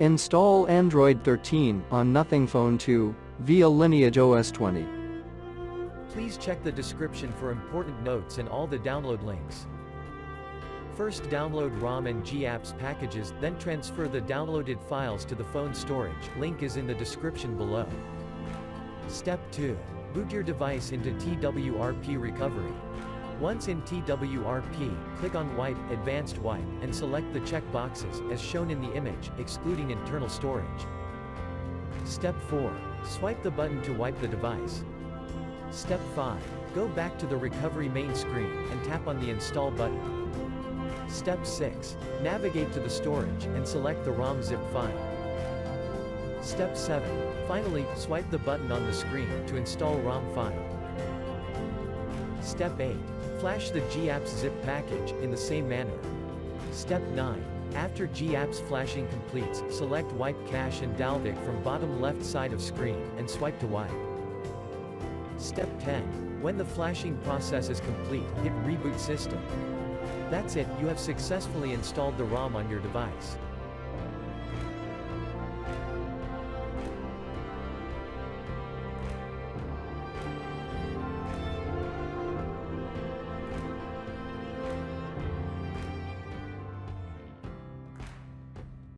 Install Android 13 on Nothing Phone 2 via LineageOS 20. Please check the description for important notes and all the download links. First, download ROM and GApps packages, then transfer the downloaded files to the phone storage. Link is in the description below. Step 2. Boot your device into TWRP recovery. Once in TWRP, click on Wipe, Advanced Wipe, and select the check boxes, as shown in the image, excluding internal storage. Step 4. Swipe the button to wipe the device. Step 5. Go back to the recovery main screen, and tap on the Install button. Step 6. Navigate to the storage, and select the ROM zip file. Step 7. Finally, swipe the button on the screen to install ROM file. Step 8. Flash the GApps zip package, in the same manner. Step 9. After GApps flashing completes, select Wipe Cache and Dalvik from bottom left side of screen, and swipe to wipe. Step 10. When the flashing process is complete, hit Reboot System. That's it, you have successfully installed the ROM on your device.